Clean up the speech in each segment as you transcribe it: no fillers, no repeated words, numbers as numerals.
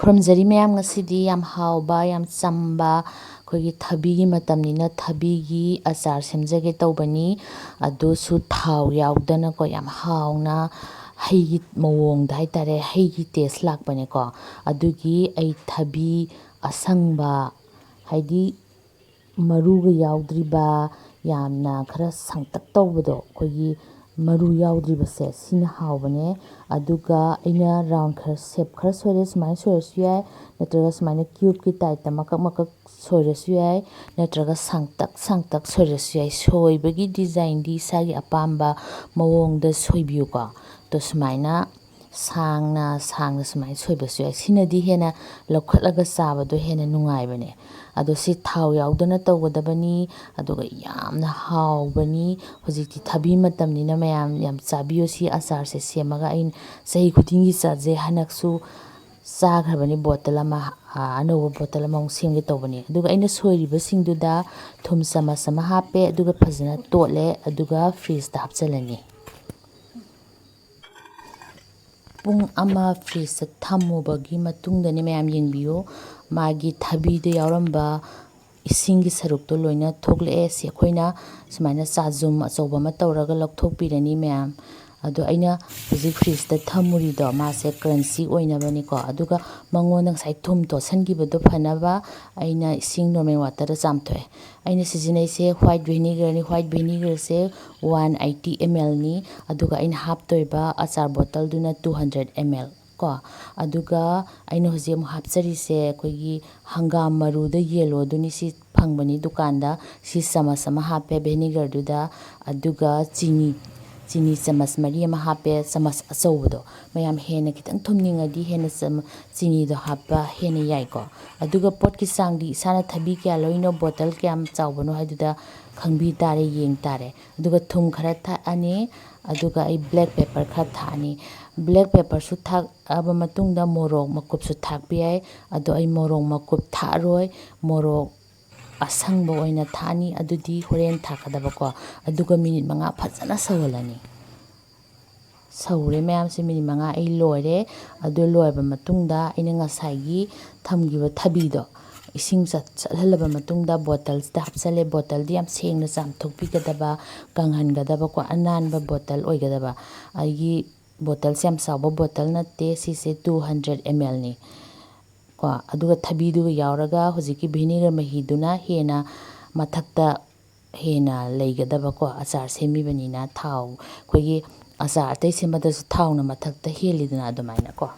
ꯈꯨꯔꯨꯝꯖꯔꯤ ꯃꯌꯥꯝ, ꯉꯁꯤꯗꯤ ꯌꯥꯝ ꯍꯥꯎꯕ, ꯌꯥꯝ ꯆꯝꯕ ꯑꯩꯈꯣꯏꯒꯤ ꯊꯕꯤꯒꯤ ꯃꯇꯝꯅꯤꯅ ꯊꯕꯤꯒꯤ ꯑꯆꯥꯔ ꯁꯦꯝꯖꯒꯦ ꯇꯧꯕꯅꯤ꯫ ꯑꯗꯨꯁꯨ ꯊꯥꯎ ꯌꯥꯎꯗꯅꯀꯣ, ꯌꯥꯝ ꯍꯥꯎꯅ ꯍꯩꯒꯤ ꯃꯑꯣꯡꯗ ꯍꯥꯏꯇꯥꯔꯦ, ꯍꯩꯒꯤ ꯇꯦꯁ ꯂꯥꯛꯄꯅꯦꯀꯣ꯫ ꯑꯗꯨꯒꯤ ꯑꯩ ꯊꯕꯤ ꯑꯁꯪꯕ, ꯍꯥꯏꯗꯤ ꯃꯔꯨꯒ ꯌꯥꯎꯗ꯭ꯔꯤꯕ, ꯌꯥꯝꯅ ꯈꯔ ꯁꯥꯡꯇꯛ ꯇꯧꯕꯗꯣ, ꯑꯩꯈꯣꯏꯒꯤ ꯃꯔꯨ ꯌꯥꯎꯗ꯭ꯔꯤꯕꯁꯦ ꯁꯤꯅ ꯍꯥꯎꯕꯅꯦ꯫ ꯑꯗꯨꯒ ꯑꯩꯅ ꯔꯥꯎꯟ ꯈꯔ ꯁꯦꯞ ꯈꯔ ꯁꯣꯏꯔꯦ, ꯁꯨꯃꯥꯏꯅ ꯁꯣꯏꯔꯁꯨ ꯌꯥꯏ, ꯅꯠꯇ꯭ꯔꯒ ꯁꯨꯃꯥꯏꯅ ꯀ꯭ꯌꯨꯕꯀꯤ ꯇꯥꯏꯞꯇ ꯃꯀꯛ ꯃꯀꯛ ꯁꯣꯏꯔꯁꯨ ꯌꯥꯏ, ꯅꯠꯇ꯭ꯔꯒ ꯁꯥꯡꯇꯛ ꯁꯥꯡꯇꯛ ꯁꯣꯏꯔꯁꯨ ꯌꯥꯏ꯫ ꯁꯣꯏꯕꯒꯤ ꯗꯤꯖꯥꯏꯟꯗꯤ ꯏꯁꯥꯒꯤ ꯑꯄꯥꯝꯕ ꯃꯑꯣꯡꯗ ꯁꯣꯏꯕꯤꯌꯨꯀꯣ꯫ ꯑꯗꯣ ꯁꯨꯃꯥꯏꯅ ꯁꯥꯡꯅ ꯁꯥꯡꯅ ꯁꯨꯃꯥꯏꯅ ꯁꯣꯏꯕꯁꯨ ꯌꯥꯏ꯫ ꯁꯤꯅꯗꯤ ꯍꯦꯟꯅ ꯂꯧꯈꯠꯂꯒ ꯆꯥꯕꯗꯣ ꯍꯦꯟꯅ ꯅꯨꯡꯉꯥꯏꯕꯅꯦ꯫ ꯑꯗꯣ ꯁꯤ ꯊꯥꯎ ꯌꯥꯎꯗꯅ ꯇꯧꯒꯗꯕꯅꯤ, ꯑꯗꯨꯒ ꯌꯥꯝꯅ ꯍꯥꯎꯕꯅꯤ꯫ ꯍꯧꯖꯤꯛꯇꯤ ꯊꯕꯤ ꯃꯇꯝꯅꯤꯅ ꯃꯌꯥꯝ ꯌꯥꯝ ꯆꯥꯕꯤꯌꯨ ꯁꯤ ꯑꯆꯥꯔꯁꯦ ꯁꯦꯝꯃꯒ꯫ ꯑꯩꯅ ꯆꯍꯤ ꯈꯨꯗꯤꯡꯒꯤ ꯆꯥꯖꯩ, ꯍꯟꯗꯛꯁꯨ ꯆꯥꯈ꯭ꯔꯕꯅꯤ ꯕꯣꯇꯜ ꯑꯃ, ꯑꯅꯧꯕ ꯕꯣꯇꯜ ꯑꯃꯃꯨꯛ ꯁꯦꯝꯒꯦ ꯇꯧꯕꯅꯤ꯫ ꯑꯗꯨꯒ ꯑꯩꯅ ꯁꯣꯏꯔꯤꯕꯁꯤꯡꯗꯨꯗ ꯊꯨꯝ ꯆꯃꯁ ꯑꯃ ꯍꯥꯞꯄꯦ, ꯑꯗꯨꯒ ꯐꯖꯅ ꯇꯣꯠꯂꯦ, ꯑꯗꯨꯒ ꯐ꯭ꯔꯤꯖꯇ ꯍꯥꯞꯆꯤꯜꯂꯅꯤ꯫ ꯄꯨꯡ ꯑꯃ ꯐ꯭ꯔꯤꯖꯇ ꯊꯝꯃꯨꯕꯒꯤ ꯃꯇꯨꯡꯗꯅꯦ ꯃꯌꯥꯝ ꯌꯦꯡꯕꯤꯌꯨ, ꯃꯥꯒꯤ ꯊꯕꯤꯗ ꯌꯥꯎꯔꯝꯕ ꯏꯁꯤꯡꯒꯤ ꯁꯔꯨꯛꯇꯣ ꯂꯣꯏꯅ ꯊꯣꯛꯂꯛꯑꯦ꯫ ꯁꯤ ꯑꯩꯈꯣꯏꯅ ꯁꯨꯃꯥꯏꯅ ꯆꯥꯖꯨꯝ ꯑꯆꯧꯕ ꯑꯃ ꯇꯧꯔꯒ ꯂꯧꯊꯣꯛꯄꯤꯔꯅꯤ ꯃꯌꯥꯝ꯫ ꯑꯗꯣ ꯑꯩꯅ ꯍꯧꯖꯤꯛ ꯐ꯭ꯔꯤꯖꯇ ꯊꯝꯃꯨꯔꯤꯗꯣ ꯃꯥꯁꯦ ꯀ꯭ꯔꯟꯆꯤ ꯑꯣꯏꯅꯕꯅꯤꯀꯣ꯫ ꯑꯗꯨꯒ ꯃꯉꯣꯟꯗ ꯉꯁꯥꯏ ꯊꯨꯝ ꯇꯣꯠꯁꯟꯈꯤꯕꯗꯣ ꯐꯅꯕ ꯑꯩꯅ ꯏꯁꯤꯡ ꯅꯣꯔꯃꯦꯜ ꯋꯥꯇꯔꯗ ꯆꯥꯝꯊꯣꯛꯑꯦ꯫ ꯑꯩꯅ ꯁꯤꯖꯤꯟꯅꯩꯁꯦ ꯋꯥꯏꯠ ꯚꯤꯅꯤꯒꯔꯅꯤ꯫ ꯋꯥꯏꯠ ꯚꯤꯅꯤꯒꯔꯁꯦ 180 ml ꯅꯤ, ꯑꯗꯨꯒ ꯑꯩꯅ ꯍꯥꯞꯇꯣꯏꯕ ꯑꯆꯥꯔ ꯕꯣꯇꯜꯗꯨꯅ 200 ml ꯀꯣ꯫ ꯑꯗꯨꯒ ꯑꯩꯅ ꯍꯧꯖꯤꯛ ꯑꯃꯨꯛ ꯍꯥꯞꯆꯔꯤꯁꯦ ꯑꯩꯈꯣꯏꯒꯤ ꯍꯪꯒꯥꯝ ꯃꯔꯨꯗ ꯌꯦꯜꯂꯣꯗꯨꯅꯤ, ꯁꯤ ꯐꯪꯕꯅꯤ ꯗꯨꯀꯥꯟꯗ꯫ ꯁꯤ ꯆꯃꯁ ꯑꯃ ꯍꯥꯞꯄꯦ ꯚꯤꯅꯤꯒꯔꯗꯨꯗ, ꯑꯗꯨꯒ ꯆꯤꯅꯤ ꯆꯃꯁ 4 ꯑꯃ ꯍꯥꯞꯄꯦ, ꯆꯃꯁ ꯑꯆꯧꯕꯗꯣ꯫ ꯃꯌꯥꯝ ꯍꯦꯟꯅ ꯈꯤꯇꯪ ꯊꯨꯝꯅꯤꯡꯉꯗꯤ ꯍꯦꯟꯅ ꯆꯤꯅꯤꯗꯣ ꯍꯥꯞꯄ ꯍꯦꯟꯅ ꯌꯥꯏꯀꯣ꯫ ꯑꯗꯨꯒ ꯄꯣꯠꯀꯤ ꯆꯥꯡꯗꯤ ꯏꯁꯥꯅ ꯊꯕꯤ ꯀꯌꯥ ꯂꯧꯔꯤꯅꯣ, ꯕꯣꯇꯜ ꯀꯌꯥꯝ ꯆꯥꯎꯕꯅꯣ ꯍꯥꯏꯗꯨꯗ ꯈꯪꯕꯤ ꯇꯥꯔꯦ, ꯌꯦꯡ ꯇꯥꯔꯦ꯫ ꯑꯗꯨꯒ ꯊꯨꯝ ꯈꯔ ꯊꯥꯛꯑꯅꯤ, ꯑꯗꯨꯒ ꯑꯩ ꯕ꯭ꯂꯦꯛ ꯄꯦꯄꯔ ꯈꯔ ꯊꯥꯛꯑꯅꯤ꯫ ꯕ꯭ꯂꯦꯛ ꯄꯦꯄꯔꯁꯨ ꯊꯥꯛꯑꯕ ꯃꯇꯨꯡꯗ ꯃꯣꯔꯣꯛ ꯃꯀꯨꯞꯁꯨ ꯊꯥꯛꯄ ꯌꯥꯏ, ꯑꯗꯣ ꯑꯩ ꯃꯣꯔꯣꯛ ꯃꯀꯨꯞ ꯊꯥꯛꯑꯔꯣꯏ, ꯃꯣꯔꯣꯛ ꯑꯁꯪꯕ ꯑꯣꯏꯅ ꯊꯥꯛꯑꯅꯤ, ꯑꯗꯨꯗꯤ ꯍꯣꯔꯦꯟ ꯊꯥꯛꯀꯗꯕꯀꯣ꯫ ꯑꯗꯨꯒ ꯃꯤꯅꯤꯠ 5 ꯐꯖꯅ ꯁꯧꯍꯜꯂꯅꯤ꯫ ꯁꯧꯔꯦ ꯃꯌꯥꯝꯁꯦ, ꯃꯤꯅꯤꯠ 5 ꯑꯩ ꯂꯣꯏꯔꯦ꯫ ꯑꯗꯨ ꯂꯣꯏꯔꯕ ꯃꯇꯨꯡꯗ ꯑꯩꯅ ꯉꯁꯥꯏꯒꯤ ꯊꯝꯈꯤꯕ ꯊꯕꯤꯗꯣ ꯏꯁꯤꯡ ꯆꯠꯍꯜꯂꯕ ꯃꯇꯨꯡꯗ ꯕꯣꯇꯜꯁꯤꯗ ꯍꯥꯞꯆꯜꯂꯦ꯫ ꯕꯣꯇꯜꯗꯤ ꯌꯥꯝ ꯁꯦꯡꯅ ꯆꯥꯝꯊꯣꯛꯄꯤꯒꯗꯕ, ꯀꯪꯍꯟꯒꯗꯕꯀꯣ, ꯑꯅꯥꯟꯕ ꯕꯣꯇꯜ ꯑꯣꯏꯒꯗꯕ꯫ ꯑꯩꯒꯤ ꯕꯣꯇꯜꯁꯦ ꯌꯥꯝ ꯆꯥꯎꯕ ꯕꯣꯇꯜ ꯅꯠꯇꯦ, ꯁꯤꯁꯦ 200 ml ꯅꯤ ꯀꯣ꯫ ꯑꯗꯨꯒ ꯊꯕꯤꯗꯨꯒ ꯌꯥꯎꯔꯒ ꯍꯧꯖꯤꯛꯀꯤ ꯚꯤꯅꯤꯒꯔ ꯃꯍꯤꯗꯨꯅ ꯍꯦꯟꯅ ꯃꯊꯛꯇ ꯍꯦꯟꯅ ꯂꯩꯒꯗꯕꯀꯣ꯫ ꯑꯆꯥꯔ ꯁꯦꯝꯃꯤꯕꯅꯤꯅ ꯊꯥꯎ, ꯑꯩꯈꯣꯏꯒꯤ ꯑꯆꯥꯔ ꯑꯇꯩ ꯁꯦꯝꯕꯗꯁꯨ ꯊꯥꯎꯅ ꯃꯊꯛꯇ ꯍꯦꯜꯂꯤꯗꯅ, ꯑꯗꯨꯃꯥꯏꯅ ꯀꯣ꯫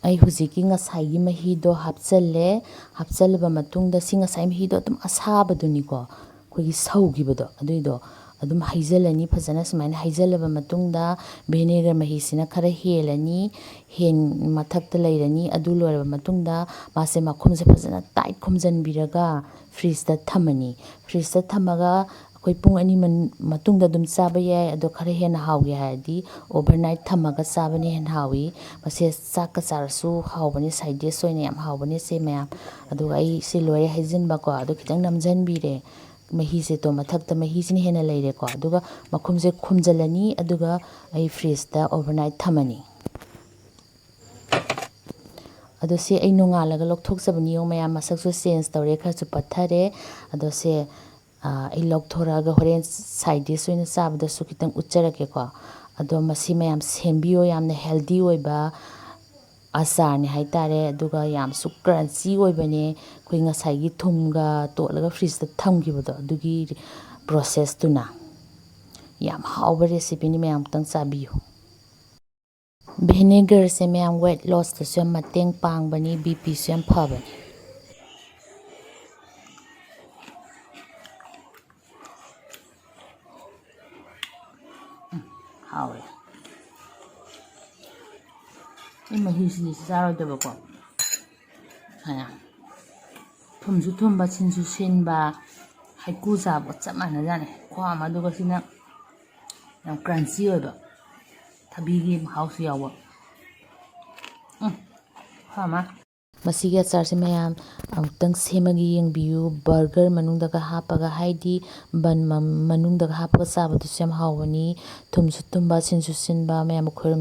ꯑꯩ ꯍꯧꯖꯤꯛꯀꯤ ꯉꯁꯥꯏꯒꯤ ꯃꯍꯤꯗꯣ ꯍꯥꯞꯆꯜꯂꯦ꯫ ꯍꯥꯞꯆꯜꯂꯕ ꯃꯇꯨꯡꯗ ꯁꯤ ꯉꯁꯥꯏ ꯃꯍꯤꯗꯣ ꯑꯗꯨꯝ ꯑꯁꯥꯕꯗꯨꯅꯤꯀꯣ, ꯑꯩꯈꯣꯏꯒꯤ ꯁꯧꯈꯤꯕꯗꯣ ꯑꯗꯨꯏꯗꯣ ꯑꯗꯨꯝ ꯍꯩꯖꯤꯜꯂꯅꯤ ꯐꯖꯅ꯫ ꯁꯨꯃꯥꯏꯅ ꯍꯩꯖꯤꯜꯂꯕ ꯃꯇꯨꯡꯗ ꯚꯤꯅꯦꯒꯔ ꯃꯍꯤꯁꯤꯅ ꯈꯔ ꯍꯦꯜꯂꯅꯤ, ꯃꯊꯛꯇ ꯂꯩꯔꯅꯤ꯫ ꯑꯗꯨ ꯂꯣꯏꯔꯕ ꯃꯇꯨꯡꯗ ꯃꯥꯁꯦ ꯃꯈꯨꯝꯁꯦ ꯐꯖꯅ ꯇꯥꯏꯠ ꯈꯨꯝꯖꯤꯟꯕꯤꯔꯒ ꯐ꯭ꯔꯤꯖꯇ ꯊꯝꯃꯅꯤ꯫ ꯐ꯭ꯔꯤꯖꯇ ꯊꯝꯃꯒ ꯑꯩꯈꯣꯏ ꯄꯨꯡ 2 ꯃꯇꯨꯡꯗ ꯑꯗꯨꯝ ꯆꯥꯕ ꯌꯥꯏ, ꯑꯗꯣ ꯈꯔ ꯍꯦꯟꯅ ꯍꯥꯎꯒꯦ ꯍꯥꯏꯔꯗꯤ ꯑꯣꯚꯔꯅꯥꯏꯠ ꯊꯝꯃꯒ ꯆꯥꯕꯅ ꯍꯦꯟꯅ ꯍꯥꯎꯏ꯫ ꯃꯁꯦ ꯆꯥꯛꯀ ꯆꯥꯔꯁꯨ ꯍꯥꯎꯕꯅꯤ, ꯁꯥꯏꯠ ꯗꯤꯁ ꯑꯣꯏꯅ ꯌꯥꯝ ꯍꯥꯎꯕꯅꯤ ꯁꯦ ꯃꯌꯥꯝ꯫ ꯑꯗꯨꯒ ꯑꯩ ꯁꯤ ꯂꯣꯏꯔꯦ ꯍꯩꯖꯤꯟꯕꯀꯣ, ꯑꯗꯨ ꯈꯤꯇꯪ ꯅꯝꯁꯤꯟꯕꯤꯔꯦ ꯃꯍꯤꯁꯦ ꯇꯣ ꯃꯊꯛꯇ ꯃꯍꯤꯁꯤꯅ ꯍꯦꯟꯅ ꯂꯩꯔꯦꯀꯣ꯫ ꯑꯗꯨꯒ ꯃꯈꯨꯝꯁꯦ ꯈꯨꯝꯖꯤꯜꯂꯅꯤ, ꯑꯗꯨꯒ ꯑꯩ ꯐ꯭ꯔꯤꯖꯇ ꯑꯣꯚꯔꯅꯥꯏꯠ ꯊꯝꯃꯅꯤ꯫ ꯑꯗꯣ ꯁꯤ ꯑꯩ ꯅꯣꯡꯉꯥꯜꯂꯒ ꯂꯧꯊꯣꯛꯆꯕꯅꯤ, ꯌꯦꯡꯉꯨ ꯃꯌꯥꯝ ꯃꯁꯛꯁꯨ ꯆꯦꯟꯖ ꯇꯧꯔꯦ, ꯈꯔꯁꯨ ꯄꯠꯊꯔꯦ꯫ ꯑꯗꯣ ꯁꯦ ꯑꯩ ꯂꯧꯊꯣꯔꯛꯑꯒ ꯍꯣꯔꯦꯟ ꯁꯥꯏꯠ ꯗꯤꯁ ꯑꯣꯏꯅ ꯆꯥꯕꯗꯁꯨ ꯈꯤꯇꯪ ꯎꯠꯆꯔꯛꯀꯦꯀꯣ꯫ ꯑꯗꯣ ꯃꯁꯤ ꯃꯌꯥꯝ ꯁꯦꯝꯕꯤꯌꯣ, ꯌꯥꯝꯅ ꯍꯦꯜꯗꯤ ꯑꯣꯏꯕ ꯑꯆꯥꯔꯅꯤ ꯍꯥꯏꯇꯥꯔꯦ꯫ ꯑꯗꯨꯒ ꯌꯥꯝꯁꯨ ꯀ꯭ꯔꯟꯆꯤ ꯑꯣꯏꯕꯅꯦ, ꯑꯩꯈꯣই ꯉꯁꯥꯏꯒꯤ ꯊꯨꯝꯒ ꯇꯣꯠꯂꯒ ꯐ꯭ꯔꯤꯖꯇ ꯊꯝꯈꯤꯕꯗꯣ ꯑꯗꯨꯒꯤ ꯄ꯭ꯔꯣꯁꯦꯁꯇꯨꯅ꯫ ꯌꯥꯝ ꯍꯥꯎꯕ ꯔꯦꯁꯤꯄꯤꯅꯤ, ꯃꯌꯥꯝ ꯑꯃꯨꯛꯇꯪ ꯆꯥꯕꯤꯌꯨ꯫ ꯚꯤꯅꯦꯒꯔꯁꯦ ꯃꯌꯥꯝ ꯋꯦꯠ ꯂꯣꯁꯇꯁꯨ ꯌꯥꯝ ꯃꯇꯦꯡ ꯄꯥꯡꯕꯅꯤ, BPꯁꯨ ꯌꯥꯝ ꯐꯕꯅꯤ꯫ ꯍꯥꯎꯋꯦ꯫ ꯑꯩ ꯃꯍꯤꯁꯤꯗꯤ ꯆꯥꯔꯣꯏꯗꯕꯀꯣ, ꯊꯨꯝꯁꯨ ꯊꯨꯝꯕ, ꯁꯤꯟꯁꯨ ꯁꯤꯟꯕ, ꯍꯩꯀꯨ ꯆꯥꯕꯒ ꯆꯞ ꯃꯥꯟꯅꯖꯥꯠꯅꯤ ꯈꯨꯍꯥꯎ ꯑꯃ꯫ ꯑꯗꯨꯒ ꯁꯤꯅ ꯌꯥꯝ ꯀ꯭ꯔꯟꯆꯤ ꯑꯣꯏꯕ, ꯊꯕꯤꯒꯤ ꯃꯍꯥꯎꯁꯨ ꯌꯥꯎꯕ, ꯈꯨꯍꯥꯎ ꯑꯃ꯫ ꯃꯁꯤꯒꯤ ꯑꯆꯥꯔꯁꯦ ꯃꯌꯥꯝ ꯑꯃꯨꯛꯇꯪ ꯁꯦꯝꯃꯒ ꯌꯦꯡꯕꯤꯌꯨ, ꯕꯔꯒꯔ ꯃꯅꯨꯡꯗꯒ ꯍꯥꯞꯄꯒ, ꯍꯥꯏꯗꯤ ꯕꯟ ꯃꯅꯨꯡꯗꯒ ꯍꯥꯞꯄꯒ ꯆꯥꯕꯗꯨꯁꯨ ꯌꯥꯝ ꯍꯥꯎꯕꯅꯤ꯫ ꯊꯨꯝꯁꯨ ꯊꯨꯝꯕ, ꯁꯤꯟꯁꯨ ꯁꯤꯟꯕ, ꯃꯌꯥꯝꯕꯨ ꯈꯣꯏꯔꯨꯝ